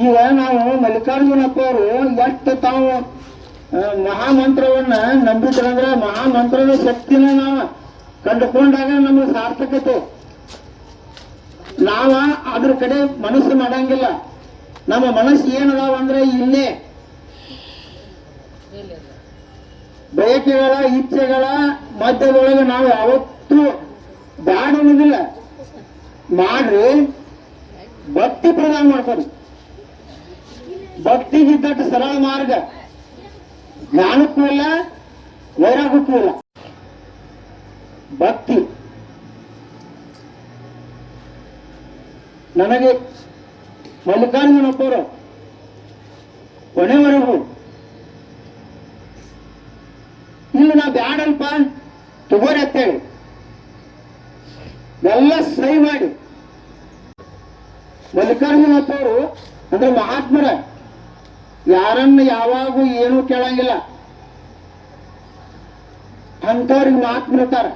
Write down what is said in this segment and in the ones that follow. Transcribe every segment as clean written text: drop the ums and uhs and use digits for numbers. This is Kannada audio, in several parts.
ಈಗ ನಾವು ಮಲ್ಲಿಕಾರ್ಜುನಪ್ಪ ಅವರು ಎಷ್ಟು ತಾವು ಮಹಾಮಂತ್ರವನ್ನ ನಂಬಿದ್ರಂದ್ರೆ ಮಹಾಮಂತ್ರದ ಶಕ್ತಿನ ನಾವು ಕಂಡುಕೊಂಡಾಗ ನಮ್ಗೆ ಸಾರ್ಥಕತೆ. ನಾವ ಅದ್ರ ಕಡೆ ಮನಸ್ಸು ಮಾಡಂಗಿಲ್ಲ. ನಮ್ಮ ಮನಸ್ಸು ಏನದಾವ ಅಂದ್ರೆ ಇಲ್ಲೇ ಬಯಕೆಗಳ ಇಚ್ಛೆಗಳ ಮಧ್ಯದೊಳಗೆ ನಾವು ಯಾವತ್ತೂ ಬ್ಯಾಡ ಅನ್ನೋದಿಲ್ಲ. ಮಾಡ್ರಿ, ಭಕ್ತಿ ಪ್ರದಾನ ಮಾಡ್ತಾರೆ. ಭಕ್ತಿಗಿದ್ದಟ್ಟು ಸರಳ ಮಾರ್ಗ, ಜ್ಞಾನಕ್ಕೂ ಇಲ್ಲ ವೈರಾಗ್ಯಕ್ಕೂ ಇಲ್ಲ. ಭಕ್ತಿ ನನಗೆ ಮಲ್ಲಿಕಾರ್ಜುನಪ್ಪವರು ಕೊನೆವರೆಗೂ ಇಲ್ಲ ನಾ ಬ್ಯಾಡಲ್ಪ ತಗೋರಿ ಅಂತೇಳಿ ಎಲ್ಲ ಸಹಿ ಮಾಡಿ. ಮಲ್ಲಿಕಾರ್ಜುನಪ್ಪವರು ಅಂದ್ರೆ ಮಹಾತ್ಮರ, ಯಾರನ್ನ ಯಾವಾಗೂ ಏನೂ ಕೇಳಂಗಿಲ್ಲ ಅಂಥವ್ರಿಗೆ ಮಹಾತ್ಮರ್ತಾರ.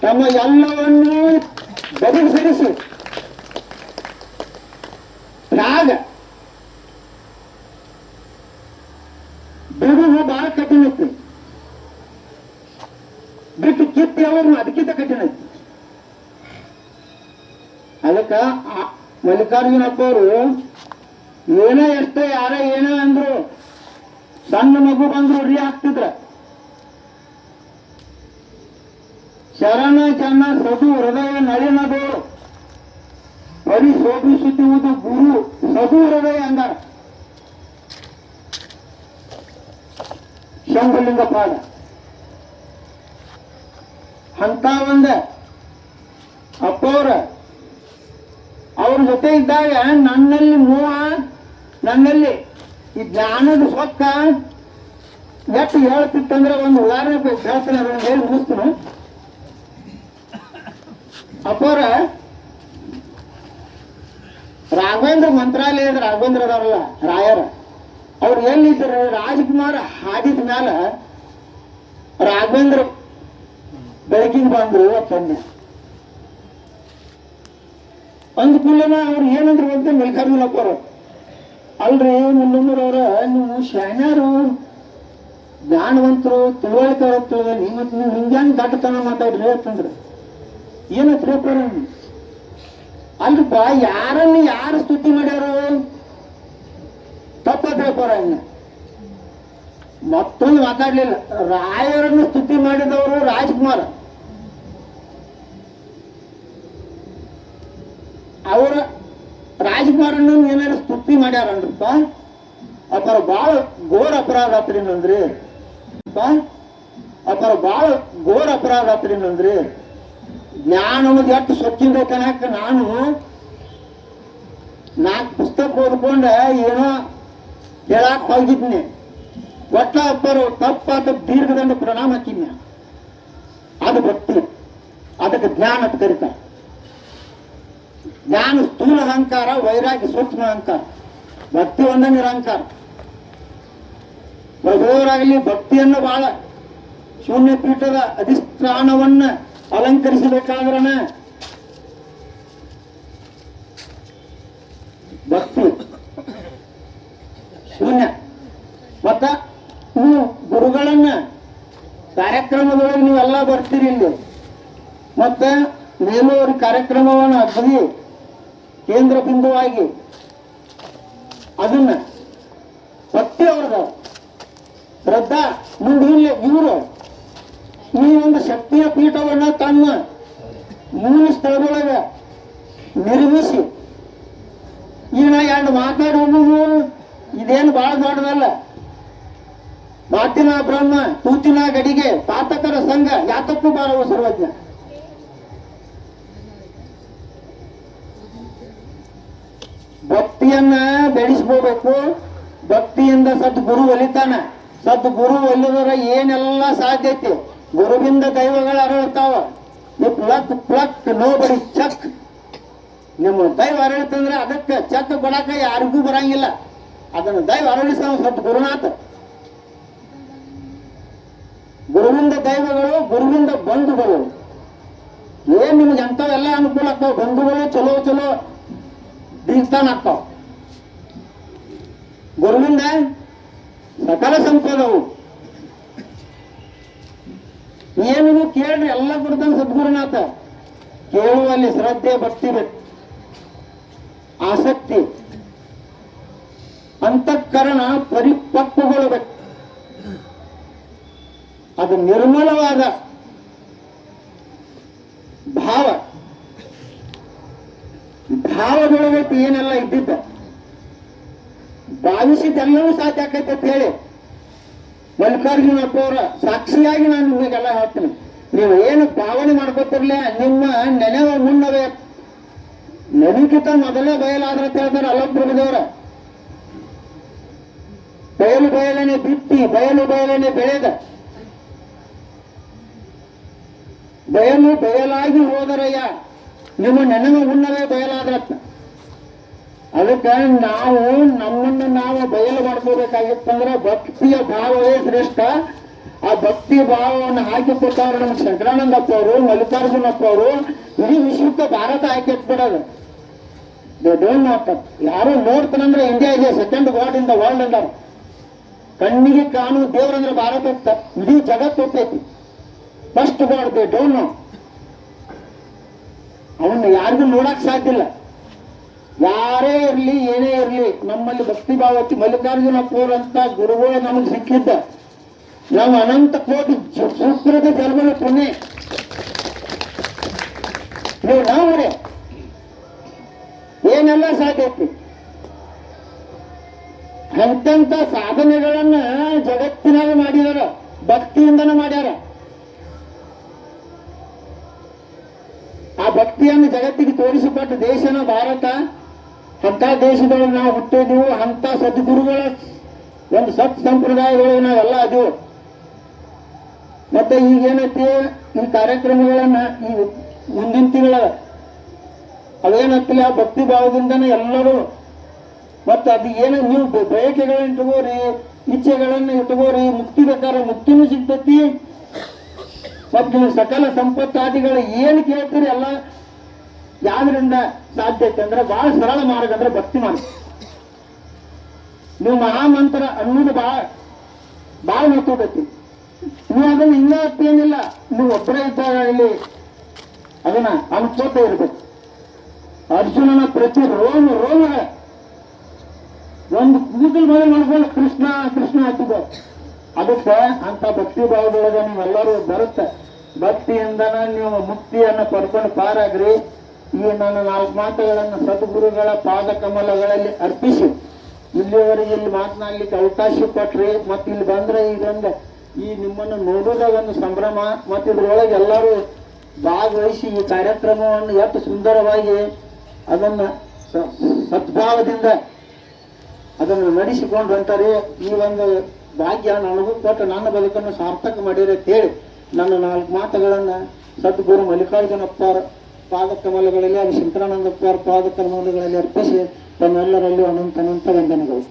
ತಮ್ಮ ಎಲ್ಲವನ್ನೂ ಬದಲಿಸಿ ರಾಗ ಬಿಡುವು ಬಹಳ ಕಠಿಣ ಐತಿ, ಬಿಟ್ಟು ಕಿತ್ತಿ ಅವರು ಅದಕ್ಕಿಂತ ಕಠಿಣ ಐತಿ. ಅದಕ್ಕ ಮಲ್ಲಿಕಾರ್ಜುನಪ್ಪ ಅವರು ಏನೇ ಎಷ್ಟೇ ಯಾರ ಏನೇ ಅಂದ್ರು, ಸಣ್ಣ ಮಗು ಬಂದ್ರು ರಿ ಆಗ್ತಿದ್ರ. ಶರಣ ಚನ್ನ ಸದು ಹೃದಯ ನಳಿನದು ಪರಿಶೋಭಿಸುತ್ತಿರುವುದು ಗುರು ಸದು ಹೃದಯ ಅಂದಾರ ಶಂಭುಲಿಂಗ ಪಾದ. ಅಂತ ಒಂದ ಅಪ್ಪವ್ರ ಅವ್ರ ಜೊತೆ ಇದ್ದಾಗ ನನ್ನಲ್ಲಿ ಮೋಹ, ನನ್ನಲ್ಲಿ ಈ ಜ್ಞಾನದ ಸೊಕ್ಕ ಎಷ್ಟು ಹೇಳ್ತಿತ್ತಂದ್ರೆ ಒಂದು ಉದಾಹರಣೆ ಹೇಳ್ತೀನಿ, ಅದನ್ನು ಹೇಳಿ ಮುಗಿಸ್ತೀನಿ. ಅಪ್ಪವ್ರ ರಾಘವೇಂದ್ರ ಮಂತ್ರಾಲಯದ ರಾಘವೇಂದ್ರ ಅದಾರಲ್ಲ ರಾಯರ, ಅವ್ರು ಎಲ್ಲಿದ್ರು ರಾಜ್ಕುಮಾರ್ ಹಾಡಿದ ಮ್ಯಾಲ ರಾಘವೇಂದ್ರ ಬೆಳಕಿಗೆ ಬಂದ್ರು ತಂದೆ ಅಂದ ಕೂಡಲೇ ಅವ್ರು ಏನಂದ್ರು ಅಂತ ಮಲ್ಲಿಕಾರ್ಜುನಪ್ಪ ಅವರು, ಅಲ್ರಿ ಮುಲ್ಲಮ್ಮರವ್ರ ನೀವು ಶಾಣ್ಯಾರು ಜ್ಞಾನವಂತರು ತಿಳುವಳಿಕೆ ನೀವು ಹಿಂಗ್ಯಾಂಗ ದಾಟತನ ಮಾತಾಡ್ರಿ ಅಂತಂದ್ರು. ಏನತ್ರಿ ಅಪ್ಪಾರ? ಅಲ್ರಿಪ್ಪ, ಯಾರನ್ನ ಯಾರು ಸ್ತುತಿ ಮಾಡ್ಯಾರು ತಪ್ಪದ್ರಪ್ಪಾರ. ಮತ್ತೊಂದು ಮಾತಾಡ್ಲಿಲ್ಲ. ರಾಯರನ್ನು ಸ್ತುತಿ ಮಾಡಿದವರು ರಾಜ್ಕುಮಾರ್, ಅವರ ರಾಜ್ಕುಮಾರನ್ನು ಏನಾದ್ರು ಸ್ತುತಿ ಮಾಡ್ಯಾರನ್ರಪ್ಪ, ಅಪ್ಪರ ಬಾಳ ಘೋರ ಅಪರಾಧ ಆತ್ರಿ ನಂದ್ರಿ, ಅಪ್ಪರ ಬಾಳ ಘೋರ ಅಪರಾಧ ಆತ್ರಿ ನಂದ್ರಿ. ಜ್ಞಾನ ಅನ್ನೋದು ಎಷ್ಟು ಸ್ವಚ್ಛಿಂದ ಕನಕ ನಾನು 4 ಪುಸ್ತಕ ಓದ್ಕೊಂಡ ಏನೋ ಹೇಳಾಕ್ ಹೋಗಿದ್ನಿ. ಒಟ್ಟ ಅಪ್ಪರು ತಪ್ಪಾದ ದೀರ್ಘದಂಡ ಪ್ರಣಾಮ ಹಾಕಿದ್ನ. ಅದು ಭಕ್ತಿ, ಅದಕ್ಕೆ ಜ್ಞಾನ ಅಂತ ಕರೀತಾರೆ. ಜ್ಞಾನ ಸ್ಥೂಲ ಅಹಂಕಾರ, ವೈರಾಗ್ಯ ಸೂಕ್ಷ್ಮ ಅಹಂಕಾರ, ಭಕ್ತಿ ಒಂದ ನಿರಹಂಕಾರ. ಪ್ರಭುವರಾಗಲಿ ಭಕ್ತಿಯನ್ನು ಬಹಳ ಶೂನ್ಯ ಪೀಠದ ಅಧಿಷ್ಠಾನವನ್ನ ಅಲಂಕರಿಸಬೇಕಾದ್ರನ ಭಕ್ತಿ ಶೂನ್ಯ. ಮತ್ತ ನೀವು ಗುರುಗಳನ್ನ ಕಾರ್ಯಕ್ರಮದೊಳಗೆ ನೀವೆಲ್ಲ ಬರ್ತೀರಿ ಇಲ್ಲಿ, ಮತ್ತೆ ಮೇಲೂರು ಕಾರ್ಯಕ್ರಮವನ್ನು ಅಗದಿ ಕೇಂದ್ರ ಬಿಂದುವಾಗಿ ಅದನ್ನ ಭಕ್ತಿ ಅವ್ರದ ಶ್ರದ್ಧಾ ಮುಂದಿಲ್ಲ. ಇವರು ಈ ಒಂದು ಶಕ್ತಿಯ ಪೀಠವನ್ನ ತಮ್ಮ ಮೂಲ ಸ್ಥಳದೊಳಗೆ ನಿರ್ಮಿಸಿ ಈಗ ನಾ 2 ಮಾತಾಡೋದು ಇದೇನು ಬಹಳ ದೊಡ್ಡದಲ್ಲ. ಮಾತಿನ ಬ್ರಹ್ಮ ತೂತಿನ ಗಡಿಗೆ ಪಾತಕರ ಸಂಘ ಯಾತಕ್ಕೂ ಬಾರವು ಸರ್ವಜ್ಞ. ಭಕ್ತಿಯನ್ನ ಬೆಳೆಸ್ಕೋಬೇಕು. ಭಕ್ತಿಯಿಂದ ಸದ್ಗುರು ಒಲಿತಾನ. ಸದ್ಗುರು ಒಲಿದರ ಏನೆಲ್ಲ ಸಾಧ್ಯತೆ. ಗುರುವಿಂದ ದೈವಗಳು ಅರಳುತ್ತಾವ. ನೀವು ಪ್ಲಕ್ ಪ್ಲಕ್ ನೋಬಡಿ ಚಕ್. ನಿಮ್ಮ ದೈವ ಅರಳಿತಂದ್ರೆ ಅದಕ್ಕೆ ಚಕ್ ಕೊಡಾಕ ಯಾರಿಗೂ ಬರಂಗಿಲ್ಲ. ಅದನ್ನು ದೈವ ಅರಳಿಸ ಸದ್ಗುರುನಾಥ. ಗುರುವಿಂದ ದೈವಗಳು, ಗುರುವಿಂದ ಬಂಧುಗಳು. ಏನ್ ನಿಮ್ಗೆ ಎಂಥವೆಲ್ಲ ಅನುಕೂಲ ಆಗ್ತಾವ. ಬಂಧುಗಳು ಚಲೋ ಚಲೋ ದೀರ್ತಾನ ಆಗ್ತಾವ. ಗುರುವಿಂದ ಸಕಲ ಸಂಪದವು. ಏನು ಕೇಳ್ರಿ, ಎಲ್ಲ ಕೊಡ್ತಾನೆ ಸದ್ಗುರುನಾಥ. ಕೇಳುವಲ್ಲಿ ಶ್ರದ್ಧೆ, ಭಕ್ತಿ ಬೇಕು, ಆಸಕ್ತಿ, ಅಂತಃಕರಣ ಪರಿಪಕ್ವಗೊಳ್ಳಬೇಕು. ಅದು ನಿರ್ಮಲವಾದ ಭಾವದೊಳಗೈತಿ. ಏನೆಲ್ಲ ಇದ್ದಿದ್ದ ಭಾವಿಸಿದ್ದೆಲ್ಲವೂ ಸಾಧ್ಯ ಆಕೈತೆ ಅಂತ ಹೇಳಿ ಮಲ್ಲಿಕಾರ್ಜುನಪ್ಪ ಅವರ ಸಾಕ್ಷಿಯಾಗಿ ನಾನು ನಿಮಗೆಲ್ಲ ಹೇಳ್ತೀನಿ. ನೀವು ಏನು ಭಾವನೆ ಮಾಡ್ಕೊತಿರ್ಲಿ, ನಿಮ್ಮ ನೆನೆವ ಮುನ್ನವೇ ನೆನಕಿತ ಮೊದಲೇ ಬಯಲಾದ್ರೆ ಅಂತ ಹೇಳ್ತಾರೆ ಅಲ್ಲಪ್ರಭುದೇವರ. ಬಯಲು ಬಯಲನೆ ಬಿತ್ತಿ ಬಯಲು ಬಯಲನೆ ಬೆಳೆದ, ಬಯಲು ಬಯಲಾಗಿ ಹೋದರಯ್ಯ ನಿಮ್ಮ ನೆನವ ಮುನ್ನವೇ ಬಯಲಾದ್ರತ್ತ. ಅದಕ್ಕೆ ನಾವು ನಮ್ಮನ್ನು ನಾವು ಬಯಲು ಮಾಡ್ಕೋಬೇಕಾಗಿತ್ತಂದ್ರೆ ಭಕ್ತಿಯ ಭಾವವೇ ಶ್ರೇಷ್ಠ. ಆ ಭಕ್ತಿ ಭಾವವನ್ನು ಹಾಕಿಕೊಟ್ಟವ್ರು ನಮ್ಮ ಶಂಕರಾನಂದಪ್ಪ ಅವರು, ಮಲ್ಲಿಕಾರ್ಜುನಪ್ಪ ಅವರು. ಇಡೀ ವಿಶ್ವಕ್ಕೆ ಭಾರತ ಹಾಕಿಟ್ಬಿಡೋದು. ಯಾರು ನೋಡ್ತಾನಂದ್ರೆ ಇಂಡಿಯಾ ಇದೆ second god in the world ಅಂದಾರ. ಕಣ್ಣಿಗೆ ಕಾಣುವ ದೇವ್ರಂದ್ರೆ ಭಾರತ, ಇಡೀ ಜಗತ್ತು ಹೋಗ್ತೈತಿ. First god they don't know. ಅವನ್ನ ಯಾರಿಗೂ ನೋಡಕ್ ಸಾಧ್ಯ ಇಲ್ಲ. ಯಾರೇ ಇರ್ಲಿ ಏನೇ ಇರ್ಲಿ, ನಮ್ಮಲ್ಲಿ ಭಕ್ತಿ ಭಾವ ಮಲ್ಲಿಕಾರ್ಜುನಪ್ಪ ಅಂತ ಗುರುಗಳು ನಮಗೆ ಸಿಕ್ಕಿದ್ದ. ನಾವು ಅನಂತ ಕೋಟಿ ಸುಕೃತ ಜನ್ಮದ ಪುಣ್ಯ. ನೀವು ನಾವ್ರೆ ಏನೆಲ್ಲ ಸಾಧ್ಯ ಐತಿ. ಎಂತೆಂತ ಸಾಧನೆಗಳನ್ನ ಜಗತ್ತಿನಾಗ ಮಾಡಿದಾರ, ಭಕ್ತಿಯಿಂದನ ಮಾಡ್ಯಾರ. ಆ ಭಕ್ತಿಯನ್ನು ಜಗತ್ತಿಗೆ ತೋರಿಸಿಕೊಟ್ಟ ದೇಶನ ಭಾರತ. ಅಂತ ದೇಶದೊಳಗೆ ನಾವು ಹುಟ್ಟಿದೀವು. ಅಂತ ಸದ್ಗುರುಗಳ ಒಂದು ಸತ್ ಸಂಪ್ರದಾಯಗಳು ನಾವೆಲ್ಲ ಅದೀವು. ಮತ್ತೆ ಈಗೇನೈತಿ, ಈ ಕಾರ್ಯಕ್ರಮಗಳನ್ನ ಈ ಮುಂದಿನ ತಿಂಗಳ ಅವೇನತ್ತಿಲ್ಲ ಭಕ್ತಿ ಭಾವದಿಂದನೇ ಎಲ್ಲರೂ. ಮತ್ತೆ ಅದು ಏನು ನೀವು ಬಯಕೆಗಳನ್ನ ಇಟ್ಕೋರಿ, ಇಚ್ಛೆಗಳನ್ನ ಇಟ್ಕೋರಿ, ಮುಕ್ತಿ ಬೇಕಾದ್ರೆ ಮುಕ್ತಿನೂ ಸಿಗ್ತತಿ. ಮತ್ತು ನೀವು ಸಕಲ ಸಂಪತ್ತಾದಿಗಳು ಏನು ಕೇಳ್ತೀರಿ ಎಲ್ಲ ಯಾವ್ದ್ರಿಂದ ಸಾಧ್ಯ ಐತೆ ಅಂದ್ರೆ ಬಹಳ ಸರಳ ಮಾರ್ಗ ಅಂದ್ರೆ ಭಕ್ತಿ ಮಾರ್ಗ. ನೀವು ಮಹಾಮಂತ್ರ ಅನ್ನೋದು ಬಹಳ ಮತ್ತೈತಿ. ನೀವು ಅದನ್ನ ಹಿಂಗ ಏನಿಲ್ಲ, ನೀವು ಒಬ್ಬರೇ ಇದ್ದಾಗ ಇಲ್ಲಿ ಅದನ್ನ ಅನ್ಕೋತ ಇರ್ಬೇಕು. ಅರ್ಜುನನ ಪ್ರತಿ ರೋಮ ಒಂದು ಕೂದಲು ಮೊದಲು ಮಾಡ್ಕೊಂಡು ಕೃಷ್ಣ ಕೃಷ್ಣ ಹಾಕಿದ್ದೆ. ಅದಕ್ಕೆ ಅಂತ ಭಕ್ತಿ ಭಾವದೊಳಗೆ ನೀವೆಲ್ಲರೂ ಬರುತ್ತೆ. ಭಕ್ತಿಯಿಂದನ ನೀವು ಮುಕ್ತಿಯನ್ನು ಪಡ್ಕೊಂಡು ಪಾರಾಗ್ರಿ. ಈ ನನ್ನ 4 ಮಾತುಗಳನ್ನು ಸದ್ಗುರುಗಳ ಪಾದ ಕಮಲಗಳಲ್ಲಿ ಅರ್ಪಿಸಿ ಇಲ್ಲಿವರೆಗೆ ಇಲ್ಲಿ ಮಾತನಾಡ್ಲಿಕ್ಕೆ ಅವಕಾಶ ಕೊಟ್ರಿ. ಮತ್ತೆ ಇಲ್ಲಿ ಬಂದ್ರೆ ಇದೊಂದು ಈ ನಿಮ್ಮನ್ನು ನೋಡೋದಾಗ ಒಂದು ಸಂಭ್ರಮ. ಮತ್ತು ಇದ್ರೊಳಗೆ ಎಲ್ಲರೂ ಭಾಗವಹಿಸಿ ಈ ಕಾರ್ಯಕ್ರಮವನ್ನು ಎಷ್ಟು ಸುಂದರವಾಗಿ ಅದನ್ನ ಸದ್ಭಾವದಿಂದ ಅದನ್ನು ನಡೆಸಿಕೊಂಡು ಅಂತಾರೆ. ಈ ಒಂದು ಭಾಗ್ಯ ನನಗೂ ಕೊಟ್ಟು ನನ್ನ ಬದುಕನ್ನು ಸಾರ್ಥಕ ಮಾಡಿರಿ ಅಂತ ಹೇಳಿ ನನ್ನ 4 ಮಾತುಗಳನ್ನು ಸದ್ಗುರು ಮಲ್ಲಿಕಾರ್ಜುನಪ್ಪ ಪಾದ ಕಮಲಗಳಲ್ಲಿ, ಅದು ಶಂಕರಾನಂದಪ್ಪ ಪಾದ ಕಮಲಗಳಲ್ಲಿ ಅರ್ಪಿಸಿ ತಮ್ಮೆಲ್ಲರಲ್ಲೂ ಅನಂತ ವಂದನೆಗಳು.